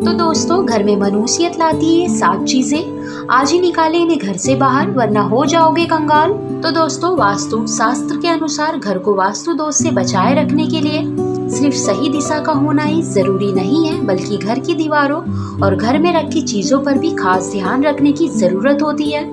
तो दोस्तों, घर में मनुष्यत लाती है 7 चीजें। आज ही निकाले इन्हें घर से बाहर, वरना हो जाओगे कंगाल। तो दोस्तों, वास्तु शास्त्र के अनुसार घर को वास्तु दोष से बचाए रखने के लिए सिर्फ सही दिशा का होना ही जरूरी नहीं है, बल्कि घर की दीवारों और घर में रखी चीजों पर भी खास ध्यान रखने की जरूरत होती है।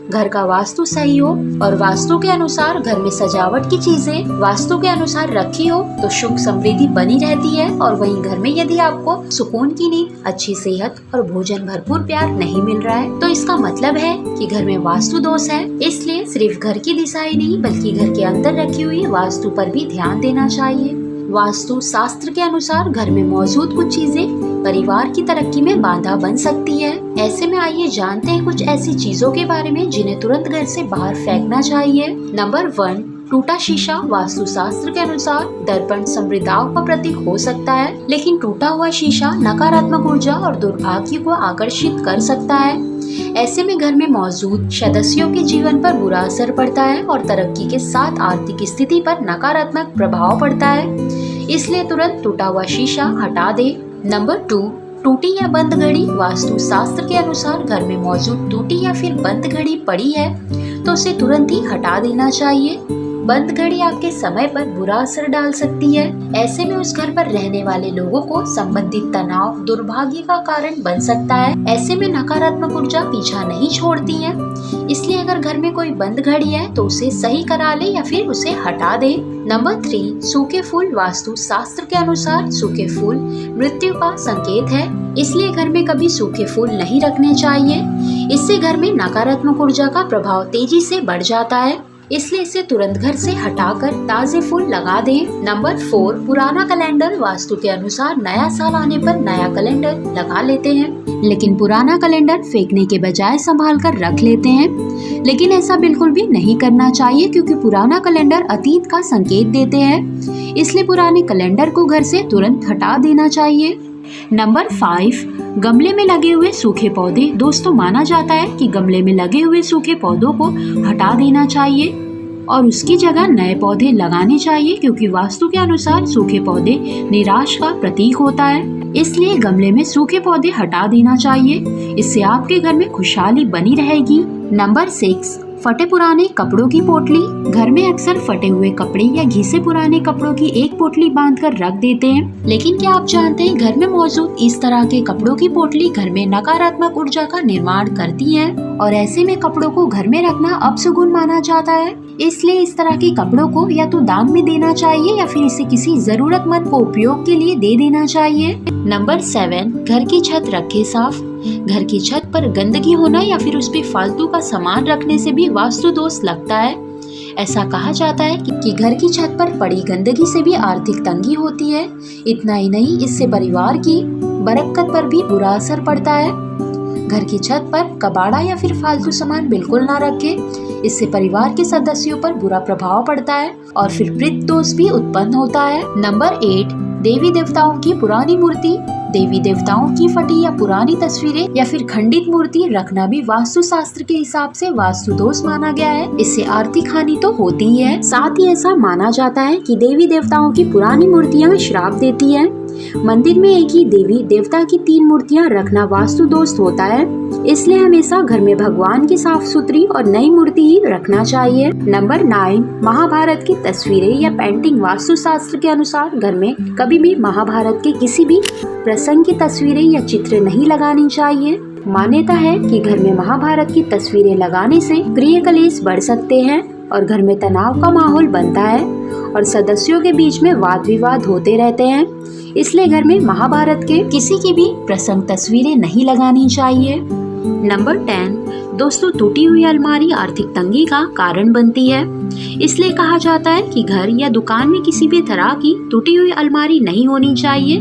घर का वास्तु सही हो और वास्तु के अनुसार घर में सजावट की चीजें वास्तु के अनुसार रखी हो तो सुख समृद्धि बनी रहती है। और वहीं घर में यदि आपको सुकून की नींद, अच्छी सेहत और भोजन, भरपूर प्यार नहीं मिल रहा है तो इसका मतलब है कि घर में वास्तु दोष है। इसलिए सिर्फ घर की दिशा ही नहीं, बल्कि घर के अंदर रखी हुई वास्तु पर भी ध्यान देना चाहिए। वास्तु शास्त्र के अनुसार घर में मौजूद कुछ चीजें परिवार की तरक्की में बाधा बन सकती है। ऐसे में आइए जानते हैं कुछ ऐसी चीजों के बारे में जिन्हें तुरंत घर से बाहर फेंकना चाहिए। नंबर 1, टूटा शीशा। वास्तु शास्त्र के अनुसार दर्पण समृद्धियों का प्रतीक हो सकता है, लेकिन टूटा हुआ शीशा नकारात्मक ऊर्जा और दुर्भाग्य को आकर्षित कर सकता है। ऐसे में घर में मौजूद सदस्यों के जीवन पर बुरा असर पड़ता है और तरक्की के साथ आर्थिक स्थिति पर नकारात्मक प्रभाव पड़ता है। इसलिए तुरंत टूटा हुआ शीशा हटा दे। नंबर 2, टूटी या बंद घड़ी। वास्तु शास्त्र के अनुसार घर में मौजूद टूटी या फिर बंद घड़ी पड़ी है तो उसे तुरंत ही हटा देना चाहिए। बंद घड़ी आपके समय पर बुरा असर डाल सकती है। ऐसे में उस घर पर रहने वाले लोगों को संबंधित तनाव, दुर्भाग्य का कारण बन सकता है। ऐसे में नकारात्मक ऊर्जा पीछा नहीं छोड़ती है। इसलिए अगर घर में कोई बंद घड़ी है तो उसे सही करा ले या फिर उसे हटा दे। नंबर 3, सूखे फूल। वास्तु शास्त्र के अनुसार सूखे फूल मृत्यु का संकेत है, इसलिए घर में कभी सूखे फूल नहीं रखने चाहिए। इससे घर में नकारात्मक ऊर्जा का प्रभाव तेजी से बढ़ जाता है, इसलिए इसे तुरंत घर से हटाकर ताजे फूल लगा दें। नंबर 4, पुराना कैलेंडर। वास्तु के अनुसार नया साल आने पर नया कैलेंडर लगा लेते हैं, लेकिन पुराना कैलेंडर फेंकने के बजाय संभाल कर रख लेते हैं। लेकिन ऐसा बिल्कुल भी नहीं करना चाहिए, क्योंकि पुराना कैलेंडर अतीत का संकेत देते हैं। इसलिए पुराने कैलेंडर को घर से तुरंत हटा देना चाहिए। नंबर 5, गमले में लगे हुए सूखे पौधे। दोस्तों, माना जाता है कि गमले में लगे हुए सूखे पौधों को हटा देना चाहिए और उसकी जगह नए पौधे लगाने चाहिए, क्योंकि वास्तु के अनुसार सूखे पौधे निराश का प्रतीक होता है। इसलिए गमले में सूखे पौधे हटा देना चाहिए। इससे आपके घर में खुशहाली बनी रहेगी। नंबर 6, फटे पुराने कपड़ों की पोटली। घर में अक्सर फटे हुए कपड़े या घिसे पुराने कपड़ों की एक पोटली बांधकर रख देते हैं, लेकिन क्या आप जानते हैं घर में मौजूद इस तरह के कपड़ों की पोटली घर में नकारात्मक ऊर्जा का निर्माण करती है और ऐसे में कपड़ों को घर में रखना अपशगुन माना जाता है। इसलिए इस तरह के कपड़ों को या तो दान में देना चाहिए या फिर इसे किसी जरूरतमंद को उपयोग के लिए दे देना चाहिए। नंबर 7, घर की छत रखे साफ। घर की छत पर गंदगी होना या फिर उस पे फालतू का सामान रखने से भी वास्तु दोष लगता है। ऐसा कहा जाता है कि घर की छत पर पड़ी गंदगी से भी आर्थिक तंगी होती है। इतना ही नहीं, इससे परिवार की बरकत पर भी बुरा असर पड़ता है। घर की छत पर कबाड़ा या फिर फालतू सामान बिल्कुल ना रखें, इससे परिवार के सदस्यों पर बुरा प्रभाव पड़ता है और फिर पितृ दोष भी उत्पन्न होता है। नंबर 8, देवी देवताओं की पुरानी मूर्ति। देवी देवताओं की फटी या पुरानी तस्वीरें या फिर खंडित मूर्ति रखना भी वास्तु शास्त्र के हिसाब से वास्तु दोष माना गया है। इससे आर्थिक हानि तो होती ही है, साथ ही ऐसा माना जाता है कि देवी देवताओं की पुरानी मूर्तियां श्राप देती है। मंदिर में एक ही देवी देवता की 3 मूर्तियां रखना वास्तु दोष होता है। इसलिए हमेशा घर में भगवान की साफ सुथरी और नई मूर्ति ही रखना चाहिए। नंबर 9, महाभारत की तस्वीरें या पेंटिंग। वास्तु शास्त्र के अनुसार घर में कभी भी महाभारत के किसी भी प्रसंग की तस्वीरें या चित्र नहीं लगानी चाहिए। मान्यता है कि घर में महाभारत की तस्वीरें लगाने से गृह कलेश बढ़ सकते हैं और घर में तनाव का माहौल बनता है और सदस्यों के बीच में वाद विवाद होते रहते हैं। इसलिए घर में महाभारत के किसी की भी प्रसंग तस्वीरें नहीं लगानी चाहिए। नंबर 10, दोस्तों, टूटी हुई अलमारी आर्थिक तंगी का कारण बनती है। इसलिए कहा जाता है कि घर या दुकान में किसी भी तरह की टूटी हुई अलमारी नहीं होनी चाहिए।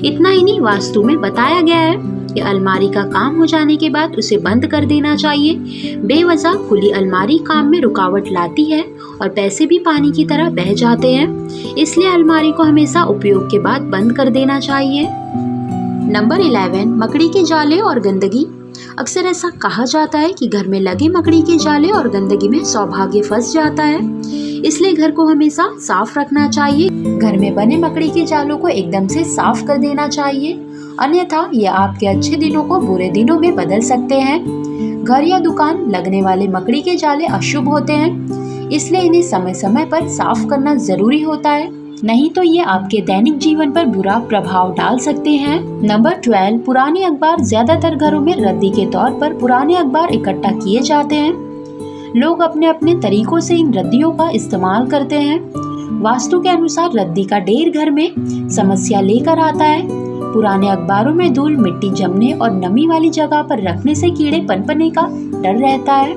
इतना ही नहीं, वास्तु में बताया गया है कि अलमारी का काम हो जाने के बाद उसे बंद कर देना चाहिए। बेवजह खुली अलमारी काम में रुकावट लाती है और पैसे भी पानी की तरह बह जाते हैं। इसलिए अलमारी को हमेशा उपयोग के बाद बंद कर देना चाहिए। नंबर 11, मकड़ी के जाले और गंदगी। अक्सर ऐसा कहा जाता है कि घर में लगे मकड़ी के जाले और गंदगी में सौभाग्य फंस जाता है, इसलिए घर को हमेशा साफ रखना चाहिए। घर में बने मकड़ी के जालों को एकदम से साफ कर देना चाहिए, अन्यथा ये आपके अच्छे दिनों को बुरे दिनों में बदल सकते हैं। घर या दुकान लगने वाले मकड़ी के जाले अशुभ होते हैं, इसलिए इन्हें समय समय पर साफ करना जरूरी होता है, नहीं तो ये आपके दैनिक जीवन पर बुरा प्रभाव डाल सकते हैं। नंबर 12, पुराने अखबार। ज्यादातर घरों में रद्दी के तौर पर पुराने अखबार इकट्ठा किए जाते हैं। लोग अपने अपने तरीकों से इन रद्दियों का इस्तेमाल करते हैं। वास्तु के अनुसार रद्दी का ढेर घर में समस्या लेकर आता है। पुराने अखबारों में धूल, मिट्टी जमने और नमी वाली जगह पर रखने से कीड़े पनपने का डर रहता है।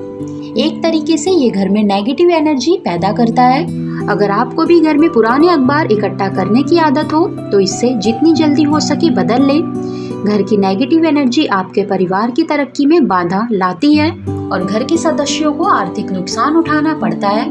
एक तरीके से ये घर में नेगेटिव एनर्जी पैदा करता है। अगर आपको भी घर में पुराने अखबार इकट्ठा करने की आदत हो तो इससे जितनी जल्दी हो सके बदल लें। घर की नेगेटिव एनर्जी आपके परिवार की तरक्की में बाधा लाती है और घर के सदस्यों को आर्थिक नुकसान उठाना पड़ता है।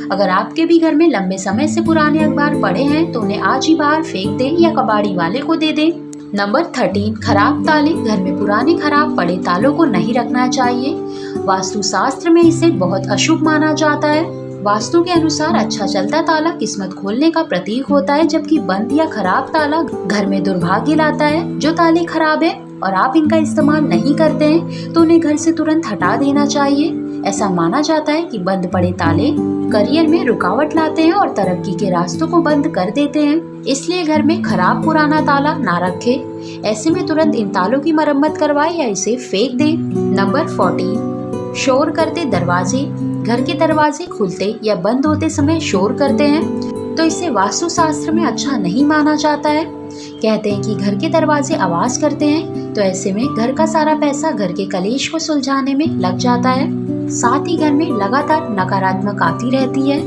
अगर आपके भी घर में लंबे समय से पुराने अखबार पड़े हैं तो उन्हें आज ही बाहर फेंक दें या कबाड़ी वाले को दे दें। नंबर 13, खराब ताले। घर में पुराने खराब पड़े तालों को नहीं रखना चाहिए। वास्तु शास्त्र में इसे बहुत अशुभ माना जाता है। वास्तु के अनुसार अच्छा चलता ताला किस्मत खोलने का प्रतीक होता है, जबकि बंद या खराब ताला घर में दुर्भाग्य लाता है। जो ताले खराब है और आप इनका इस्तेमाल नहीं करते हैं तो उन्हें घर से तुरंत हटा देना चाहिए। ऐसा माना जाता है कि बंद पड़े ताले करियर में रुकावट लाते हैं और तरक्की के रास्तों को बंद कर देते हैं, इसलिए घर में खराब पुराना ताला ना रखें। ऐसे में तुरंत इन तालों की मरम्मत करवाएं या इसे फेंक दें। नंबर 14, शोर करते दरवाजे। घर के दरवाजे खुलते या बंद होते समय शोर करते हैं तो इसे वास्तु शास्त्र में अच्छा नहीं माना जाता है। कहते हैं कि घर के दरवाजे आवाज करते हैं तो ऐसे में घर का सारा पैसा घर के कलेश को सुलझाने में लग जाता है। साथ ही घर में लगातार नकारात्मक आती रहती है।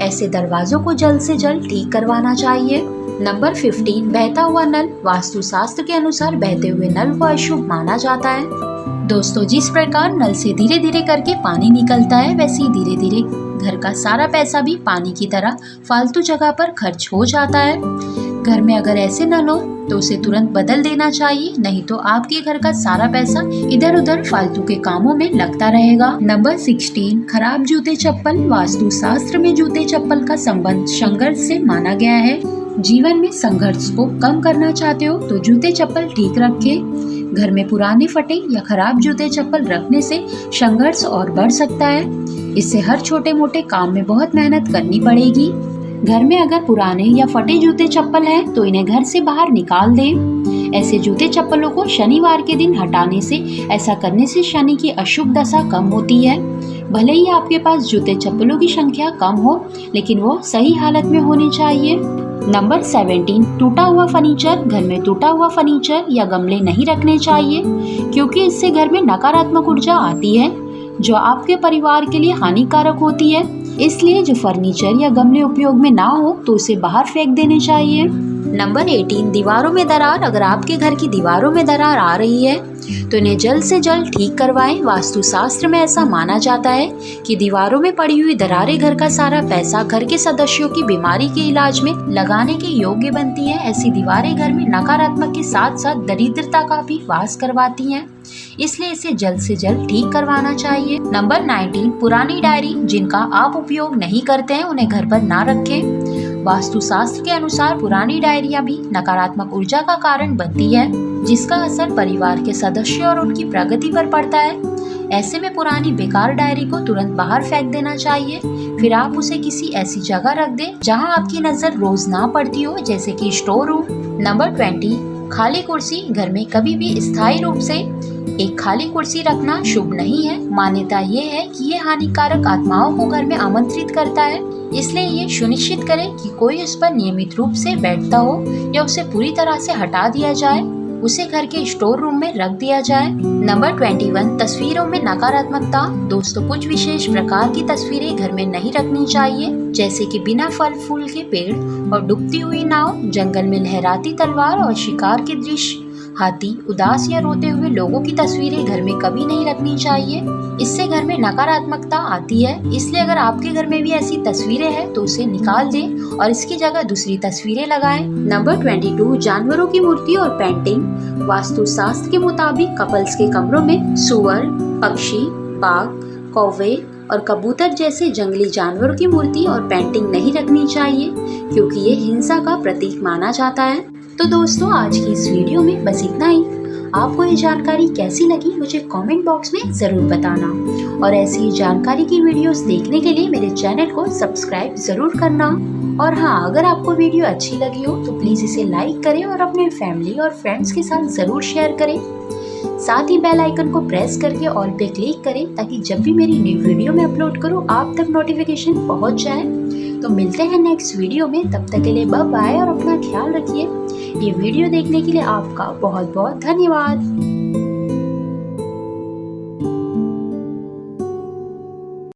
ऐसे दरवाजों को जल्द से जल्द ठीक करवाना चाहिए। नंबर 15, बहता हुआ नल। वास्तु शास्त्र के अनुसार बहते हुए नल को अशुभ माना जाता है। दोस्तों, जिस प्रकार नल से धीरे धीरे करके पानी निकलता है, वैसे ही धीरे धीरे घर का सारा पैसा भी पानी की तरह फालतू जगह पर खर्च हो जाता है। घर में अगर ऐसे नल हो तो उसे तुरंत बदल देना चाहिए, नहीं तो आपके घर का सारा पैसा इधर उधर फालतू के कामों में लगता रहेगा। नंबर 16, खराब जूते चप्पल। वास्तु शास्त्र में जूते चप्पल का संबंध संघर्ष से माना गया है। जीवन में संघर्ष को कम करना चाहते हो तो जूते चप्पल ठीक रखें। घर में पुराने फटे या खराब जूते चप्पल रखने से संघर्ष और बढ़ सकता है। इससे हर छोटे मोटे काम में बहुत मेहनत करनी पड़ेगी। घर में अगर पुराने या फटे जूते चप्पल हैं तो इन्हें घर से बाहर निकाल दें। ऐसे जूते चप्पलों को शनिवार के दिन हटाने से, ऐसा करने से शनि की अशुभ दशा कम होती है। भले ही आपके पास जूते चप्पलों की संख्या कम हो, लेकिन वो सही हालत में होनी चाहिए। नंबर 17, टूटा हुआ फर्नीचर। घर में टूटा हुआ फर्नीचर या गमले नहीं रखने चाहिए, क्योंकि इससे घर में नकारात्मक ऊर्जा आती है जो आपके परिवार के लिए हानिकारक होती है। इसलिए जो फर्नीचर या गमले उपयोग में ना हो तो उसे बाहर फेंक देने चाहिए। नंबर 18, दीवारों में दरार। अगर आपके घर की दीवारों में दरार आ रही है तो इन्हें जल्द से जल्द ठीक करवाएं। वास्तु शास्त्र में ऐसा माना जाता है कि दीवारों में पड़ी हुई दरारें घर का सारा पैसा घर के सदस्यों की बीमारी के इलाज में लगाने के योग्य बनती है। ऐसी दीवारें घर में नकारात्मक के साथ साथ दरिद्रता का भी वास करवाती हैं, इसलिए इसे जल्द से जल्द ठीक करवाना चाहिए। नंबर 19, पुरानी डायरी। जिनका आप उपयोग नहीं करते हैं उन्हें घर पर ना रखें। वास्तु शास्त्र के अनुसार पुरानी डायरियां भी नकारात्मक ऊर्जा का कारण बनती है, जिसका असर परिवार के सदस्यों और उनकी प्रगति पर पड़ता है। ऐसे में पुरानी बेकार डायरी को तुरंत बाहर फेंक देना चाहिए। फिर आप उसे किसी ऐसी जगह रख दें जहां आपकी नजर रोज ना पड़ती हो, जैसे कि स्टोर रूम। नंबर 20, खाली कुर्सी। घर में कभी भी स्थायी रूप से एक खाली कुर्सी रखना शुभ नहीं है। मान्यता ये है कि ये हानिकारक आत्माओं को घर में आमंत्रित करता है, इसलिए ये सुनिश्चित करें कि कोई उस पर नियमित रूप से बैठता हो या उसे पूरी तरह से हटा दिया जाए, उसे घर के स्टोर रूम में रख दिया जाए। नंबर 21, तस्वीरों में नकारात्मकता। दोस्तों, कुछ विशेष प्रकार की तस्वीरें घर में नहीं रखनी चाहिए, जैसे कि बिना फल फूल के पेड़ और डूबती हुई नाव, जंगल में लहराती तलवार और शिकार के दृश्य। हाथी, उदास या रोते हुए लोगों की तस्वीरें घर में कभी नहीं रखनी चाहिए। इससे घर में नकारात्मकता आती है। इसलिए अगर आपके घर में भी ऐसी तस्वीरें हैं तो उसे निकाल दें और इसकी जगह दूसरी तस्वीरें लगाएं। नंबर 22, जानवरों की मूर्ति और पेंटिंग। वास्तु शास्त्र के मुताबिक कपल्स के कमरों में सुअर, पक्षी, बाघ, कौवे और कबूतर जैसे जंगली जानवरों की मूर्ति और पेंटिंग नहीं रखनी चाहिए, क्योंकि ये हिंसा का प्रतीक माना जाता है। तो दोस्तों, आज की इस वीडियो में बस इतना ही। आपको ये जानकारी कैसी लगी मुझे कमेंट बॉक्स में ज़रूर बताना, और ऐसी ही जानकारी की वीडियोस देखने के लिए मेरे चैनल को सब्सक्राइब ज़रूर करना। और हाँ, अगर आपको वीडियो अच्छी लगी हो तो प्लीज़ इसे लाइक करें और अपने फैमिली और फ्रेंड्स के साथ ज़रूर शेयर करें। साथ ही बेल आइकन को प्रेस करके ऑल पे क्लिक करें, ताकि जब भी मेरी न्यू वीडियो में अपलोड करूँ आप तक नोटिफिकेशन पहुँच जाए। तो मिलते हैं नेक्स्ट वीडियो में, तब तक के लिए बाय बाय और अपना ख्याल रखिए। ये वीडियो देखने के लिए आपका बहुत बहुत धन्यवाद।